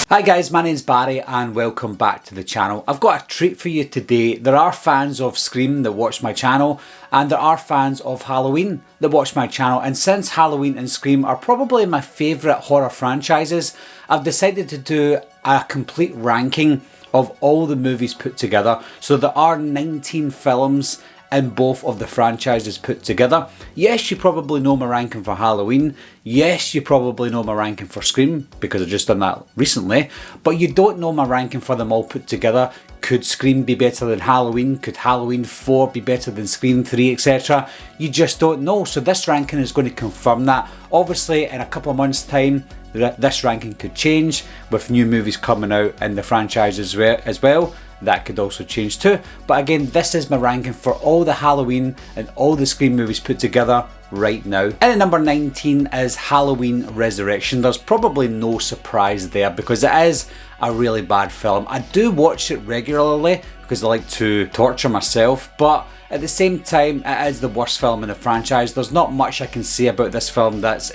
Hi guys, my name's Barry and welcome back to the channel. I've got a treat for you today. There are fans of Scream that watch my channel and there are fans of Halloween that watch my channel, and since Halloween and Scream are probably my favourite horror franchises, I've decided to do a complete ranking of all the movies put together. So there are 19 films in both of the franchises put together. Yes, you probably know my ranking for Halloween. Yes, you probably know my ranking for Scream because I've just done that recently. But you don't know my ranking for them all put together. Could Scream be better than Halloween? Could Halloween 4 be better than Scream 3, etc.? You just don't know. So this ranking is going to confirm that. Obviously, in a couple of months' time, this ranking could change with new movies coming out in the franchise as well. That could also change too. But again, this is my ranking for all the Halloween and all the Scream movies put together right now. And at number 19 is Halloween Resurrection. There's probably no surprise there because it is a really bad film. I do watch it regularly because I like to torture myself, but at the same time, it is the worst film in the franchise. There's not much I can say about this film that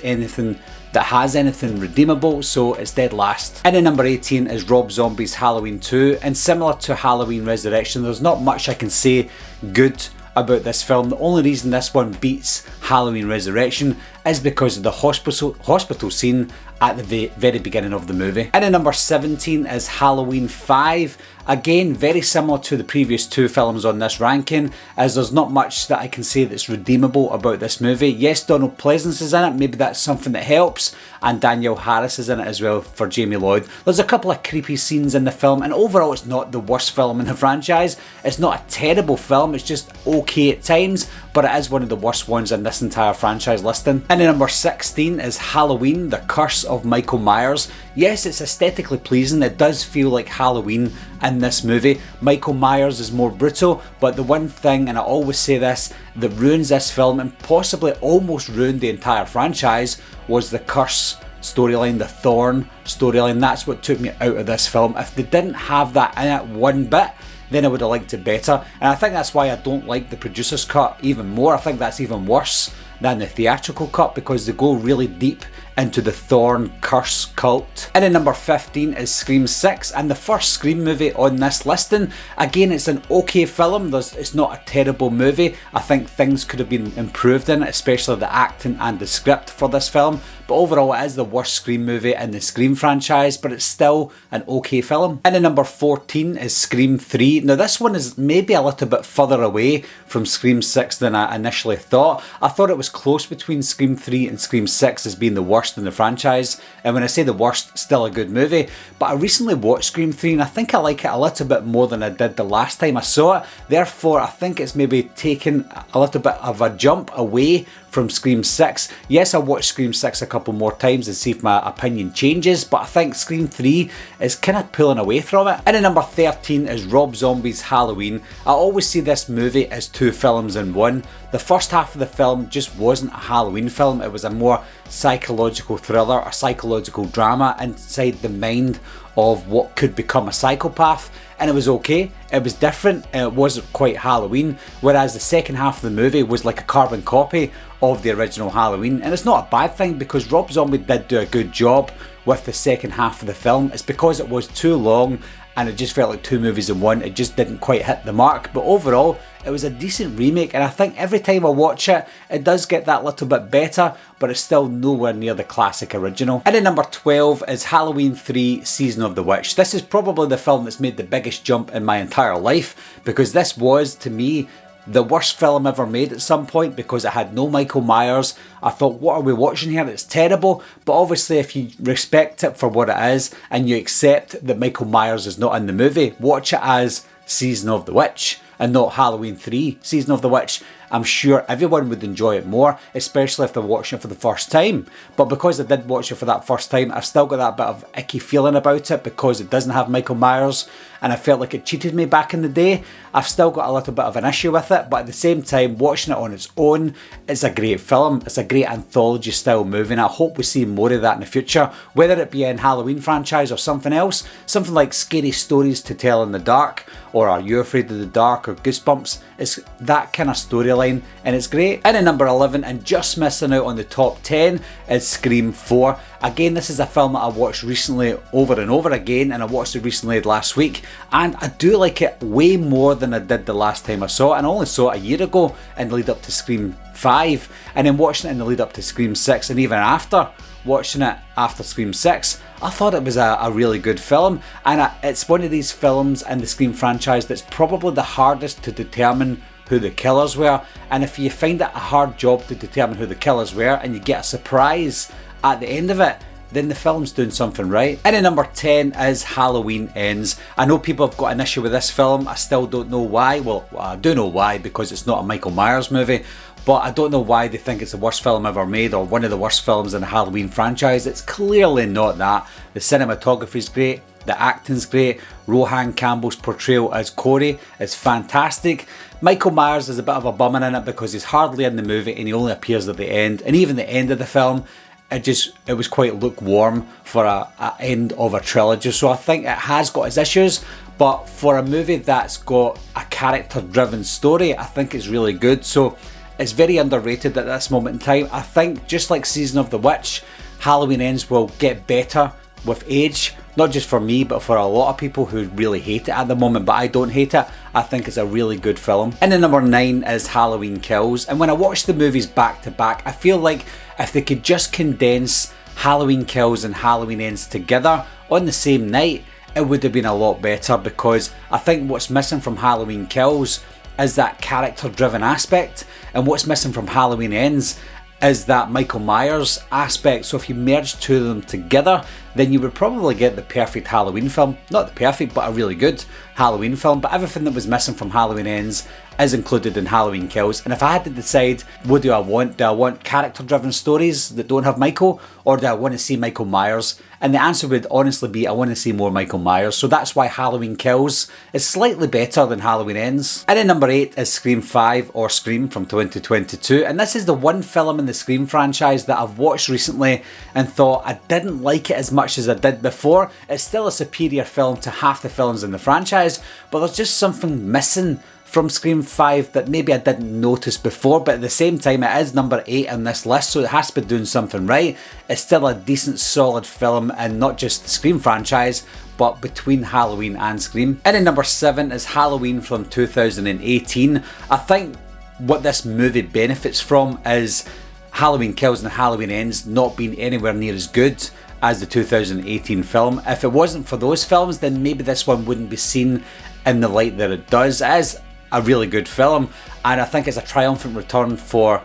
has anything redeemable, so it's dead last. And at number 18 is Rob Zombie's Halloween 2, and similar to Halloween Resurrection, there's not much I can say good about this film. The only reason this one beats Halloween Resurrection is because of the hospital scene at the very beginning of the movie. And at number 17 is Halloween 5. Again, very similar to the previous two films on this ranking, as there's not much that I can say that's redeemable about this movie. Yes, Donald Pleasence is in it, maybe that's something that helps, and Danielle Harris is in it as well for Jamie Lloyd. There's a couple of creepy scenes in the film, and overall it's not the worst film in the franchise. It's not a terrible film, it's just okay at times, but it is one of the worst ones in this entire franchise listing. And at number 16 is Halloween, The Curse of Michael Myers. Yes, it's aesthetically pleasing, it does feel like Halloween in this movie. Michael Myers is more brutal, but the one thing, and I always say this, that ruins this film and possibly almost ruined the entire franchise was the curse storyline, the thorn storyline. That's what took me out of this film. If they didn't have that in it one bit, then I would have liked it better. And I think that's why I don't like the producer's cut even more. I think that's even worse than the theatrical cut because they go really deep into the Thorn curse cult. And at number 15 is Scream 6, and the first Scream movie on this listing. Again, it's an okay film, it's not a terrible movie. I think things could have been improved in it, especially the acting and the script for this film. But overall, it is the worst Scream movie in the Scream franchise, but it's still an okay film. And at number 14 is Scream 3. Now this one is maybe a little bit further away from Scream 6 than I initially thought. I thought it was close between Scream 3 and Scream 6 as being the worst in the franchise, and when I say the worst, still a good movie. But I recently watched Scream 3 and I think I like it a little bit more than I did the last time I saw it. Therefore, I think it's maybe taken a little bit of a jump away from Scream 6. Yes, I'll watch Scream 6 a couple more times and see if my opinion changes, but I think Scream 3 is kind of pulling away from it. And at number 13 is Rob Zombie's Halloween. I always see this movie as two films in one. The first half of the film just wasn't a Halloween film, it was a more psychological thriller, a psychological drama inside the mind of what could become a psychopath, and it was okay, it was different, and it wasn't quite Halloween, whereas the second half of the movie was like a carbon copy of the original Halloween. And it's not a bad thing because Rob Zombie did do a good job with the second half of the film. It's because it was too long and it just felt like two movies in one. It just didn't quite hit the mark, but overall it was a decent remake, and I think every time I watch it, it does get that little bit better, but it's still nowhere near the classic original. And at number 12 is Halloween 3 Season of the Witch. This is probably the film that's made the biggest jump in my entire life, because this was, to me, the worst film ever made at some point because it had no Michael Myers. I thought, what are we watching here? It's terrible. But obviously, if you respect it for what it is and you accept that Michael Myers is not in the movie, watch it as Season of the Witch and not Halloween 3 Season of the Witch. I'm sure everyone would enjoy it more, especially if they're watching it for the first time. But because I did watch it for that first time, I've still got that bit of icky feeling about it because it doesn't have Michael Myers and I felt like it cheated me back in the day. I've still got a little bit of an issue with it, but at the same time, watching it on its own, it's a great film. It's a great anthology style movie, and I hope we see more of that in the future, whether it be in Halloween franchise or something else, something like Scary Stories to Tell in the Dark, or Are You Afraid of the Dark, or Goosebumps. It's that kind of storyline storyline, and it's great. In at number 11, and just missing out on the top 10, is Scream 4. Again, this is a film that I watched recently over and over again, and I watched it recently last week, and I do like it way more than I did the last time I saw it, and I only saw it a year ago in the lead up to Scream 5, and then watching it in the lead up to Scream 6, and even after watching it after Scream 6, I thought it was a really good film, and it's one of these films in the Scream franchise that's probably the hardest to determine who the killers were, and if you find it a hard job to determine who the killers were and you get a surprise at the end of it, then the film's doing something right. And at number 10 is Halloween Ends. I know people have got an issue with this film, I still don't know why. Well, I do know why, because it's not a Michael Myers movie, but I don't know why they think it's the worst film ever made or one of the worst films in the Halloween franchise. It's clearly not that. The cinematography's great, the acting's great, Rohan Campbell's portrayal as Corey is fantastic. Michael Myers is a bit of a bummer in it because he's hardly in the movie and he only appears at the end, and even the end of the film, it was quite lukewarm for a end of a trilogy. So I think it has got its issues, but for a movie that's got a character driven story, I think it's really good. So it's very underrated at this moment in time. I think just like Season of the Witch, Halloween Ends will get better with age, not just for me but for a lot of people who really hate it at the moment, but I don't hate it. I think it's a really good film. And then number 9 is Halloween Kills, and when I watch the movies back to back, I feel like if they could just condense Halloween Kills and Halloween Ends together on the same night, it would have been a lot better, because I think what's missing from Halloween Kills is that character driven aspect, and what's missing from Halloween Ends is that Michael Myers aspect. So if you merge two of them together, then you would probably get the perfect Halloween film. Not the perfect, but a really good Halloween film. But everything that was missing from Halloween Ends is included in Halloween Kills. And if I had to decide, what do I want? Do I want character driven stories that don't have Michael, or do I want to see Michael Myers? And the answer would honestly be, I want to see more Michael Myers. So that's why Halloween Kills is slightly better than Halloween Ends. And then number 8 is Scream 5, or Scream from 2022. And this is the one film in the Scream franchise that I've watched recently and thought I didn't like it as much as I did before. It's still a superior film to half the films in the franchise, but there's just something missing from Scream 5 that maybe I didn't notice before, but at the same time it is number 8 on this list, so it has to be doing something right. It's still a decent solid film, and not just the Scream franchise, but between Halloween and Scream. And then number 7 is Halloween from 2018. I think what this movie benefits from is Halloween Kills and Halloween Ends not being anywhere near as good as the 2018 film. If it wasn't for those films, then maybe this one wouldn't be seen in the light that it does. It is a really good film, and I think it's a triumphant return for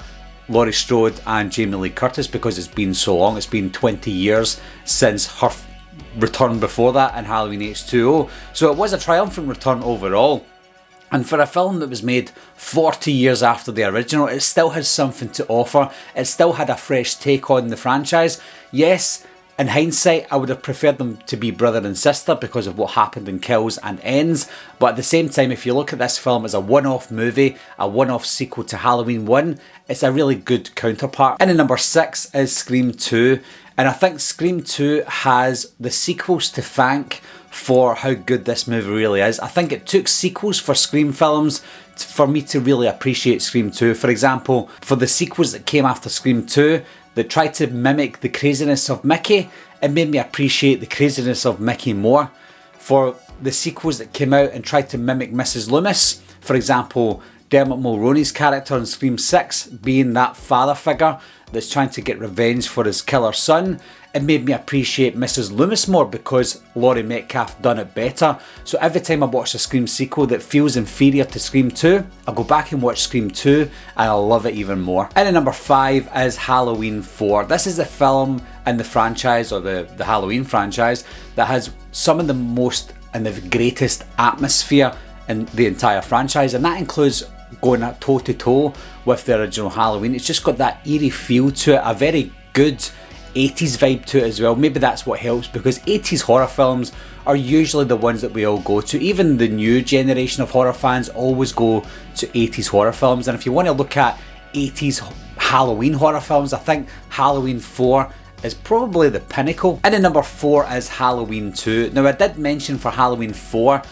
Laurie Strode and Jamie Lee Curtis, because it's been so long. It's been 20 years since her return before that in Halloween H2O, so it was a triumphant return overall. And for a film that was made 40 years after the original, it still has something to offer. It still had a fresh take on the franchise. Yes, in hindsight, I would have preferred them to be brother and sister because of what happened in Kills and Ends. But at the same time, if you look at this film as a one-off movie, a one-off sequel to Halloween 1, it's a really good counterpart. And then number 6 is Scream 2. And I think Scream 2 has the sequels to thank for how good this movie really is. I think it took sequels for Scream films for me to really appreciate Scream 2. For example, for the sequels that came after Scream 2, that tried to mimic the craziness of Mickey, it made me appreciate the craziness of Mickey more. For the sequels that came out and tried to mimic Mrs. Loomis, for example, Dermot Mulroney's character in Scream 6 being that father figure that's trying to get revenge for his killer son, it made me appreciate Mrs. Loomis more because Laurie Metcalf done it better. So every time I watch a Scream sequel that feels inferior to Scream 2, I go back and watch Scream 2 and I love it even more. And then number 5 is Halloween 4. This is the film in the franchise, or the Halloween franchise, that has some of the most and the greatest atmosphere in the entire franchise, and that includes going toe to toe with the original Halloween. It's just got that eerie feel to it, a very good 80s vibe to it as well. Maybe that's what helps, because 80s horror films are usually the ones that we all go to. Even the new generation of horror fans always go to 80s horror films, and if you want to look at 80s Halloween horror films, I think Halloween 4 is probably the pinnacle. And then number 4 is Halloween 2. Now I did mention for Halloween 4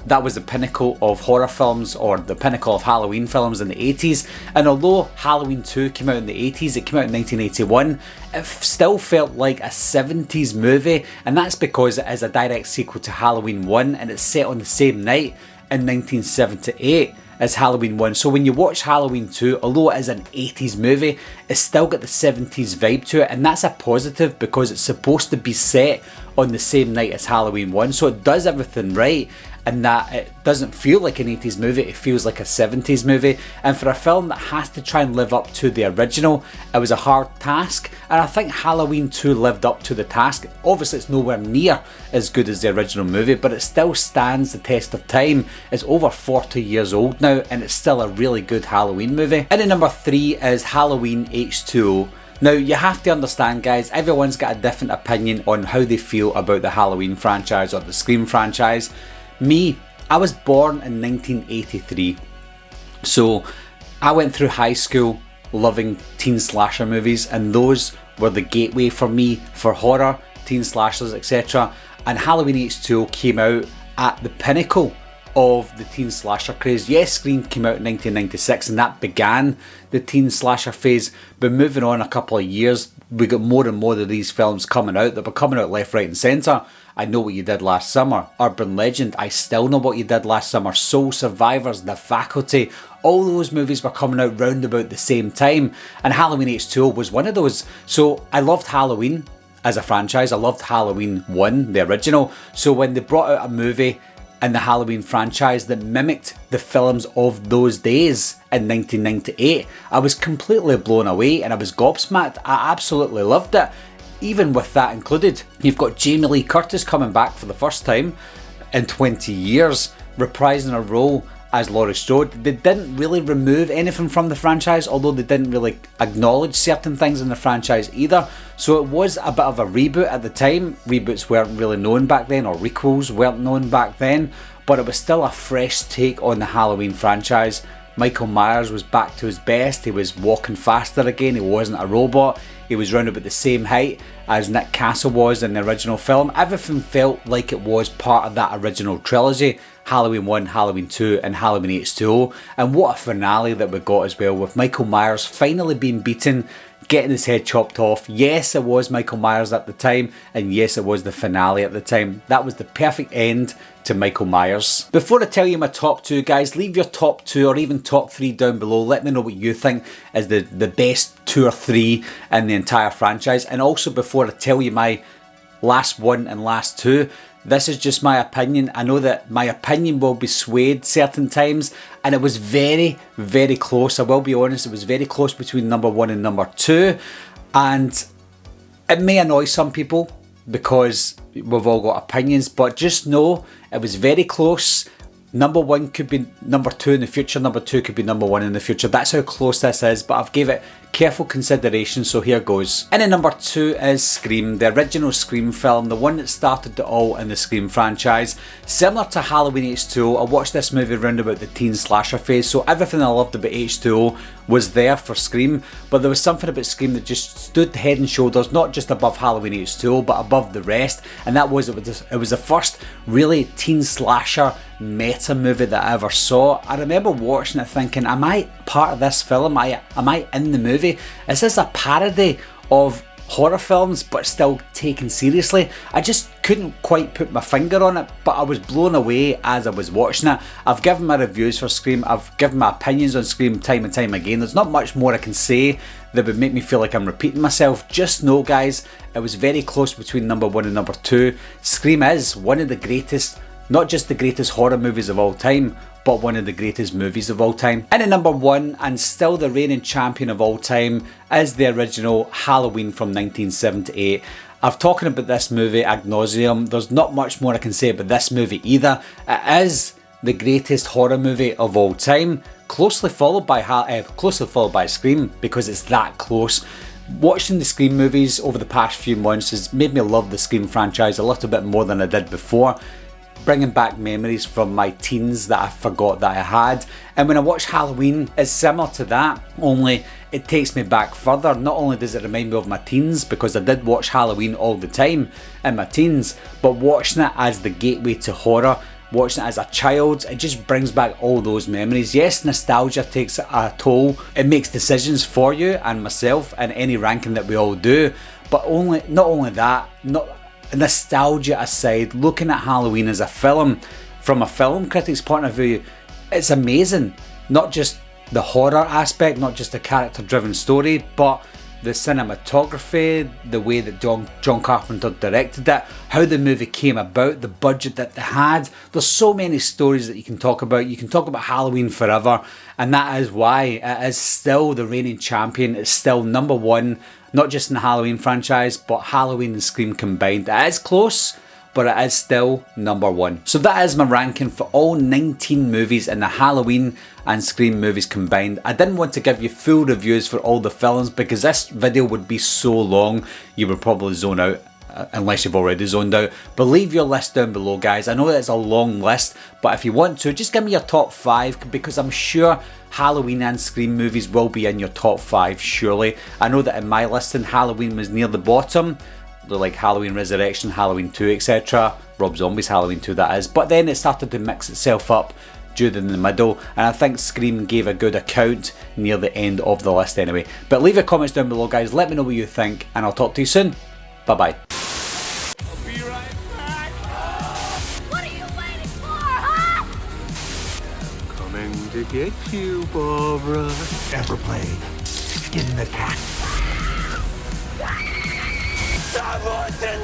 that was the pinnacle of horror films, or the pinnacle of Halloween films in the 80s. And although Halloween 2 came out in the 80s, it came out in 1981, it still felt like a 70s movie, and that's because it is a direct sequel to Halloween 1, and it's set on the same night in 1978 as Halloween 1. So when you watch Halloween 2, although it is an 80s movie, it's still got the 70s vibe to it, and that's a positive because it's supposed to be set on the same night as Halloween 1, so it does everything right, and that it doesn't feel like an 80s movie, it feels like a 70s movie. And for a film that has to try and live up to the original, it was a hard task, and I think Halloween 2 lived up to the task. Obviously it's nowhere near as good as the original movie, but it still stands the test of time. It's over 40 years old now, and it's still a really good Halloween movie. And at number 3 is Halloween H2O. Now, you have to understand, guys, everyone's got a different opinion on how they feel about the Halloween franchise or the Scream franchise. Me, I was born in 1983, so I went through high school loving teen slasher movies, and those were the gateway for me for horror, teen slashers, etc. And Halloween H2O came out at the pinnacle of the teen slasher craze. Yes, Scream came out in 1996, and that began the teen slasher phase, but moving on a couple of years, we got more and more of these films coming out that were coming out left, right and centre. I Know What You Did Last Summer, Urban Legend, I Still Know What You Did Last Summer, Soul Survivors, The Faculty, all those movies were coming out round about the same time, and Halloween H2O was one of those. So I loved Halloween as a franchise, I loved Halloween 1, the original, so when they brought out a movie in the Halloween franchise that mimicked the films of those days in 1998, I was completely blown away and I was gobsmacked. I absolutely loved it. Even with that included, you've got Jamie Lee Curtis coming back for the first time in 20 years, reprising her role as Laurie Strode. They didn't really remove anything from the franchise, although they didn't really acknowledge certain things in the franchise either. So it was a bit of a reboot at the time. Reboots weren't really known back then, or requels weren't known back then, but it was still a fresh take on the Halloween franchise. Michael Myers was back to his best. He was walking faster again. He wasn't a robot. He was round about the same height as Nick Castle was in the original film. Everything felt like it was part of that original trilogy. Halloween 1, Halloween 2 and Halloween H2O. And what a finale that we got as well, with Michael Myers finally being beaten, getting his head chopped off. Yes, it was Michael Myers at the time, and yes, it was the finale at the time. That was the perfect end to Michael Myers. Before I tell you my top 2, guys, leave your top 2 or even top 3 down below. Let me know what you think is the best 2 or 3 in the entire franchise. And also, before I tell you my last 1 and last 2, this is just my opinion. I know that my opinion will be swayed certain times, and it was very, very close. I will be honest, it was very close between number 1 and number 2, and it may annoy some people because we've all got opinions, but just know it was very close. Number 1 could be number 2 in the future, number 2 could be number 1 in the future. That's how close this is, but I've gave it careful consideration, so here goes. And at number 2 is Scream, the original Scream film, the one that started it all in the Scream franchise. Similar to Halloween H2O, I watched this movie around about the teen slasher phase, so everything I loved about H2O was there for Scream, but there was something about Scream that just stood head and shoulders, not just above Halloween H2O, but above the rest, and that was it was the first really teen slasher meta movie that I ever saw. I remember watching it thinking, am I part of this film? Am I in the movie? Is this a parody of horror films but still taken seriously? I just couldn't quite put my finger on it, but I was blown away as I was watching it. I've given my reviews for Scream, I've given my opinions on Scream time and time again. There's not much more I can say that would make me feel like I'm repeating myself. Just know, guys, it was very close between number 1 and number 2. Scream is one of the greatest, not just the greatest horror movies of all time, but one of the greatest movies of all time. And at number 1, and still the reigning champion of all time, is the original Halloween from 1978. I've talked about this movie ad nauseum. There's not much more I can say about this movie either. It is the greatest horror movie of all time, closely followed by Scream, because it's that close. Watching the Scream movies over the past few months has made me love the Scream franchise a little bit more than I did before, bringing back memories from my teens that I forgot that I had. And when I watch Halloween, it's similar to that, only it takes me back further. Not only does it remind me of my teens, because I did watch Halloween all the time in my teens, but watching it as the gateway to horror watching it as a child, it just brings back all those memories. Yes, nostalgia takes a toll. It makes decisions for you and myself and any ranking that we all do. But not only that, nostalgia aside, looking at Halloween as a film, from a film critic's point of view, it's amazing. Not just the horror aspect, not just the character driven story, but the cinematography, the way that John Carpenter directed it, how the movie came about, the budget that they had. There's so many stories that you can talk about. You can talk about Halloween forever, and that is why it is still the reigning champion. It's still number one, not just in the Halloween franchise, but Halloween and Scream combined. It is close, but it is still number one. So that is my ranking for all 19 movies in the Halloween and Scream movies combined. I didn't want to give you full reviews for all the films because this video would be so long, you would probably zone out, unless you've already zoned out. But leave your list down below, guys. I know that it's a long list, but if you want to, just give me your top 5, because I'm sure Halloween and Scream movies will be in your top 5, surely. I know that in my listing, Halloween was near the bottom, like Halloween Resurrection, Halloween 2, etc. Rob Zombie's Halloween 2, that is. But then it started to mix itself up during the middle, and I think Scream gave a good account near the end of the list anyway. But leave your comments down below, guys. Let me know what you think, and I'll talk to you soon. Bye bye. I'll be right back. What are you waiting for, huh? Coming to get you, Barbara. Ever played in the cat? Someone's in